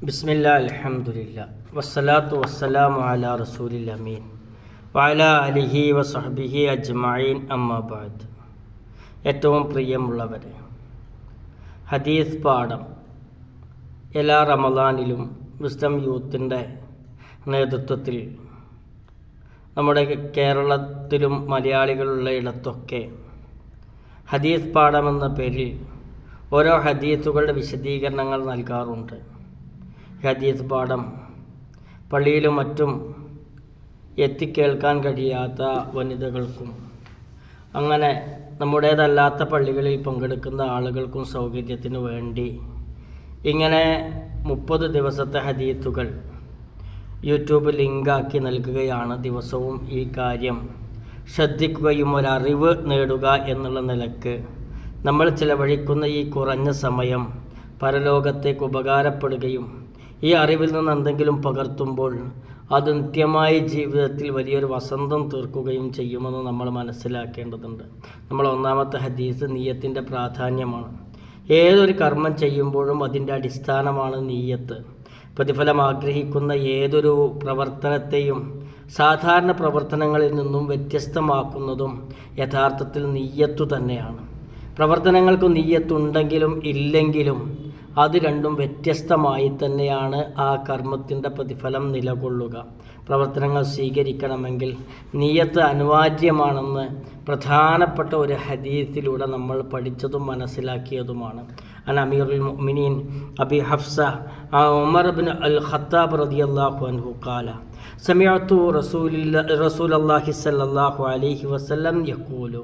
ബിസ്മില്ലാ അൽഹംദുലില്ലാ വസ്സലാത്തു വസ്സലാമു അലാ റസൂലിൽ അമീൻ വഅലാ അലിഹി വസഹ്ബിഹി അജ്മഈൻ അമ്മാ ബഅദ്. ഏറ്റവും പ്രിയമുള്ളവരെ, ഹദീസ് പാഠം എല്ലാ റമദാനിലും വിസ്ഡം യൂത്തിൻ്റെ നേതൃത്വത്തിൽ നമ്മുടെ കേരളത്തിലും മലയാളികളുള്ള ഇടത്തൊക്കെ ഹദീസ് പാഠമെന്ന പേരിൽ ഓരോ ഹദീസുകളുടെ വിശദീകരണങ്ങൾ നൽകാറുണ്ട്. ഹദീസ് പാഠം പള്ളിയിലും മറ്റും എത്തിക്കേൾക്കാൻ കഴിയാത്ത വനിതകൾക്കും അങ്ങനെ നമ്മുടേതല്ലാത്ത പള്ളികളിൽ പങ്കെടുക്കുന്ന ആളുകൾക്കും സൗകര്യത്തിനു വേണ്ടി ഇങ്ങനെ 30 ദിവസത്തെ ഹദീസുകൾ യൂട്യൂബ് ലിങ്കാക്കി നൽകുകയാണ്. ദിവസവും ഈ കാര്യം ശ്രദ്ധിക്കുകയും ഒരറിവ് നേടുക എന്നുള്ള നിലക്ക് നമ്മൾ ചിലവഴിക്കുന്ന ഈ കുറഞ്ഞ സമയം പരലോകത്തേക്ക് ഉപകാരപ്പെടുകയും ഈ അറിവിൽ നിന്ന് എന്തെങ്കിലും പകർത്തുമ്പോൾ അത് നിത്യമായി ജീവിതത്തിൽ വലിയൊരു വസന്തം തീർക്കുകയും ചെയ്യുമെന്ന് നമ്മൾ മനസ്സിലാക്കേണ്ടതുണ്ട്. നമ്മൾ ഒന്നാമത്തെ ഹദീസ് നീയത്തിൻ്റെ പ്രാധാന്യമാണ്. ഏതൊരു കർമ്മം ചെയ്യുമ്പോഴും അതിൻ്റെ അടിസ്ഥാനമാണ് നീയത്ത്. പ്രതിഫലം ആഗ്രഹിക്കുന്ന ഏതൊരു പ്രവർത്തനത്തെയും സാധാരണ പ്രവർത്തനങ്ങളിൽ നിന്നും വ്യത്യസ്തമാക്കുന്നതും യഥാർത്ഥത്തിൽ നീയത്തു തന്നെയാണ്. പ്രവർത്തനങ്ങൾക്ക് നീയത്തുണ്ടെങ്കിലും ഇല്ലെങ്കിലും അത് രണ്ടും വ്യത്യസ്തമായി തന്നെയാണ് ആ കർമ്മത്തിൻ്റെ പ്രതിഫലം നിലകൊള്ളുക. പ്രവർത്തനങ്ങൾ സ്വീകരിക്കണമെങ്കിൽ നീയത്ത് അനിവാര്യമാണെന്ന് പ്രധാനപ്പെട്ട ഒരു ഹദീസിലൂടെ നമ്മൾ പഠിച്ചതും മനസ്സിലാക്കിയതുമാണ്. അമീറുൽ മുഅ്മിനീൻ അബി ഹഫ്സ ഉമർ ഇബ്നു അൽ ഖത്താബ് റളിയല്ലാഹു അൻഹു ഖാല സമിഅതു റസൂലല്ലാഹി സ്വല്ലല്ലാഹു അലൈഹി വസല്ലം യഖൂലു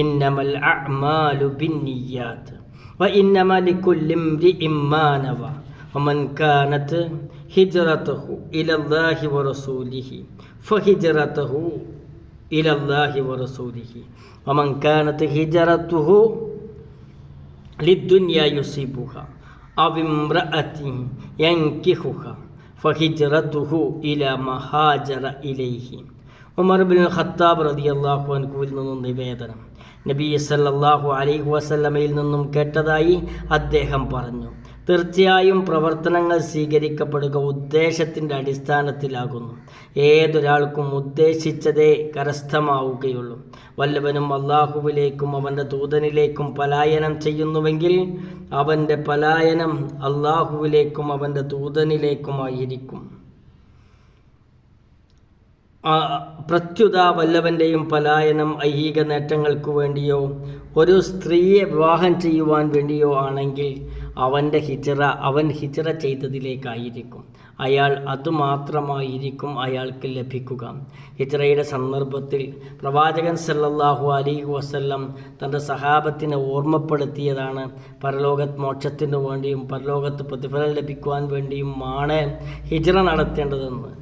ഇന്നമൽ അഅ്മാലു ബിന്നിയ്യാത്ത് وإنما لكل امرئ ما نوى ومن كانت هجرته إلى الله ورسوله فهجرته إلى الله ورسوله ومن كانت هجرته للدنيا يصيبها أو امرأة ينكحها فهجرته إلى ما هاجر إليه. ഉമർ ഇബ്നുൽ ഖത്താബ് റളിയല്ലാഹു അൻഹുവിൽ നിന്നും നിവേദനം. നബി സല്ലല്ലാഹു അലൈഹി വസല്ലമയിൽ നിന്നും കേട്ടതായി അദ്ദേഹം പറഞ്ഞു, തീർച്ചയായും പ്രവർത്തനങ്ങൾ സ്വീകരിക്കപ്പെടുക ഉദ്ദേശത്തിൻ്റെ അടിസ്ഥാനത്തിലാകുന്നു. ഏതൊരാൾക്കും ഉദ്ദേശിച്ചതേ കരസ്ഥമാവുകയുള്ളൂ. വല്ലവനും അള്ളാഹുവിലേക്കും അവൻ്റെ ദൂതനിലേക്കും പലായനം ചെയ്യുന്നുവെങ്കിൽ അവൻ്റെ പലായനം അള്ളാഹുവിലേക്കും അവൻ്റെ ദൂതനിലേക്കുമായിരിക്കും. പ്രത്യുത വല്ലവൻ്റെയും പലായനം ഐഹിക നേട്ടങ്ങൾക്ക് വേണ്ടിയോ ഒരു സ്ത്രീയെ വിവാഹം ചെയ്യുവാൻ വേണ്ടിയോ ആണെങ്കിൽ അവൻ ഹിജ്റ ചെയ്തതിലേക്കായിരിക്കും. അയാൾ അതുമാത്രമായിരിക്കും അയാൾക്ക് ലഭിക്കുക. ഹിജ്റയുടെ സന്ദർഭത്തിൽ പ്രവാചകൻ സല്ലല്ലാഹു അലൈഹി വസല്ലം തൻ്റെ സഹാബത്തിനെ ഓർമ്മപ്പെടുത്തിയതാണ് പരലോകത്ത് മോക്ഷത്തിനു വേണ്ടിയും പരലോകത്ത് പ്രതിഫലം ലഭിക്കുവാൻ വേണ്ടിയുമാണ് ഹിജ്റ നടത്തേണ്ടതെന്ന്.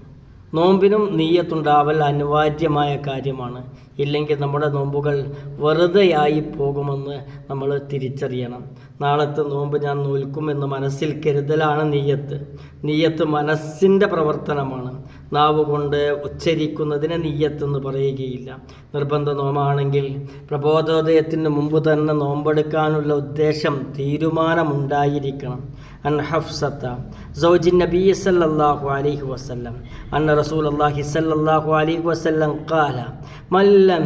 നോമ്പിനും നീയത്തുണ്ടാവൽ അനിവാര്യമായ കാര്യമാണ്. ഇല്ലെങ്കിൽ നമ്മുടെ നോമ്പുകൾ വെറുതെയായി പോകുമെന്ന് നമ്മൾ തിരിച്ചറിയണം. നാളത്തെ നോമ്പ് ഞാൻ നോൽക്കുമെന്ന് മനസ്സിൽ കരുതലാണ് നീയത്ത്. നീയത്ത് മനസ്സിൻ്റെ പ്രവർത്തനമാണ്. നാവ് കൊണ്ട് ഉച്ചരിക്കുന്നതിനെ നീയത്തെന്ന് പറയുകയില്ല. നിർബന്ധ നോമാണെങ്കിൽ പ്രബോധോദയത്തിന് മുമ്പ് തന്നെ നോമ്പെടുക്കാനുള്ള ഉദ്ദേശം തീരുമാനമുണ്ടായിരിക്കണം. അൻ ഹഫ്സത സൗജി നബി സല്ലല്ലാഹു അലൈഹി വസല്ലം അന്ന റസൂലുള്ളാഹി സല്ലല്ലാഹു അലൈഹി വസല്ലം ഖാല മൻ ലം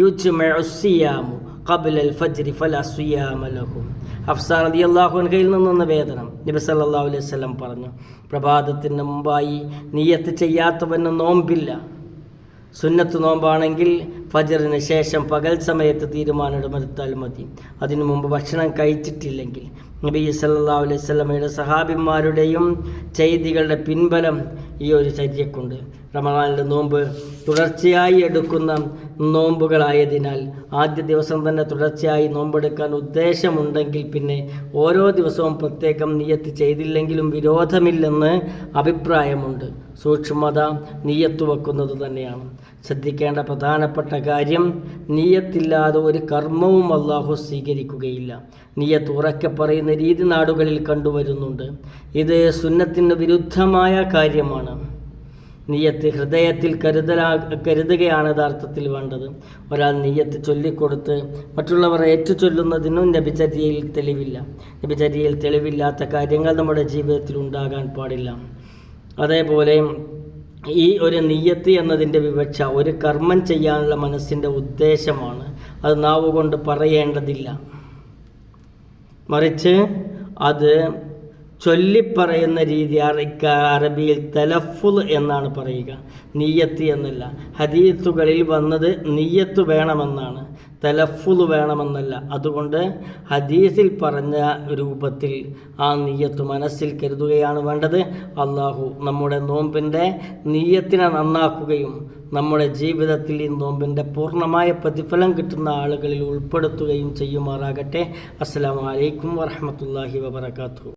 യുജ്മഉ സിയാമു ഖബ്ല അൽ ഫജ്ർ ഫലാ സിയാമ ലഹു. ഹഫ്സ റളിയല്ലാഹു അൻഹയിൽ നിന്ന് നിവേദനം. നബി സല്ലല്ലാഹു അലൈഹി വസല്ലം പറഞ്ഞു, പ്രഭാതത്തിന് മുമ്പായി നിയ്യത്ത് ചെയ്യാത്തവന് നോമ്പില്ല. സുന്നത്ത് നോമ്പാണെങ്കിൽ ഫജ്റിന് ശേഷം പകൽ സമയത്ത് തീരുമാനമെടുത്താൽ മതി. അതിനു മുമ്പ് ഭക്ഷണം കഴിച്ചിട്ടില്ലെങ്കിൽ. നബി സല്ലല്ലാഹു അലൈഹി വസല്ലമയുടെ സഹാബിമാരുടെയും ചെയ്തികളുടെ പിൻബലം ഈ ഒരു ചര്യക്കുണ്ട്. റമളാനിലെ നോമ്പ് തുടർച്ചയായി എടുക്കുന്ന നോമ്പുകളായതിനാൽ ആദ്യ ദിവസം തന്നെ തുടർച്ചയായി നോമ്പെടുക്കാൻ ഉദ്ദേശമുണ്ടെങ്കിൽ പിന്നെ ഓരോ ദിവസവും പ്രത്യേകം നിയ്യത്ത് ചെയ്തില്ലെങ്കിലും വിരോധമില്ലെന്ന് അഭിപ്രായമുണ്ട്. സൂക്ഷ്മത നിയ്യത്ത് വെക്കുന്നത് തന്നെയാണ്. ശ്രദ്ധിക്കേണ്ട പ്രധാനപ്പെട്ട കാര്യം, നിയ്യത്തില്ലാതെ ഒരു കർമ്മവും അല്ലാഹു സ്വീകരിക്കുകയില്ല. നിയ്യത്ത് ഉറക്കെ പറയുന്ന രീതി നാടുകളിൽ കണ്ടുവരുന്നുണ്ട്. ഇത് സുന്നത്തിന് വിരുദ്ധമായ കാര്യമാണ്. നിയ്യത്ത് ഹൃദയത്തിൽ കരുതുകയാണ് യഥാർത്ഥത്തിൽ വേണ്ടത്. ഒരാൾ നിയ്യത്ത് ചൊല്ലിക്കൊടുത്ത് മറ്റുള്ളവർ ഏറ്റുചൊല്ലുന്നതിനും നബിചര്യയിൽ തെളിവില്ല. നബിചര്യയിൽ തെളിവില്ലാത്ത കാര്യങ്ങൾ നമ്മുടെ ജീവിതത്തിൽ ഉണ്ടാകാൻ പാടില്ല. അതേപോലെ ഈ ഒരു നിയ്യത്ത് എന്നതിൻ്റെ വിവക്ഷ ഒരു കർമ്മം ചെയ്യാനുള്ള മനസ്സിൻ്റെ ഉദ്ദേശമാണ്. അത് നാവുകൊണ്ട് പറയേണ്ടതില്ല, മറിച്ച് അത് ചൊല്ലിപ്പറയുന്ന രീതി അറബിയിൽ തലഫുൽ എന്നാണ് പറയുക, നിയ്യത്ത് എന്നല്ല. ഹദീസുകളിൽ വന്നത് നിയ്യത്ത് വേണമെന്നാണ്, തലഫുൽ വേണമെന്നല്ല. അതുകൊണ്ട് ഹദീസിൽ പറഞ്ഞ രൂപത്തിൽ ആ നിയ്യത്ത് മനസ്സിൽ കരുതുകയാണ് വേണ്ടത്. അള്ളാഹു നമ്മുടെ നോമ്പിൻ്റെ നിയ്യത്തിനെ നന്നാക്കുകയും നമ്മുടെ ജീവിതത്തിൽ ഈ നോമ്പിൻ്റെ പൂർണ്ണമായ പ്രതിഫലം കിട്ടുന്ന ആളുകളിൽ ഉൾപ്പെടുത്തുകയും ചെയ്യുമാറാകട്ടെ. അസ്സലാമു അലൈക്കും വറഹ്മത്തുള്ളാഹി വബറകാതുഹു.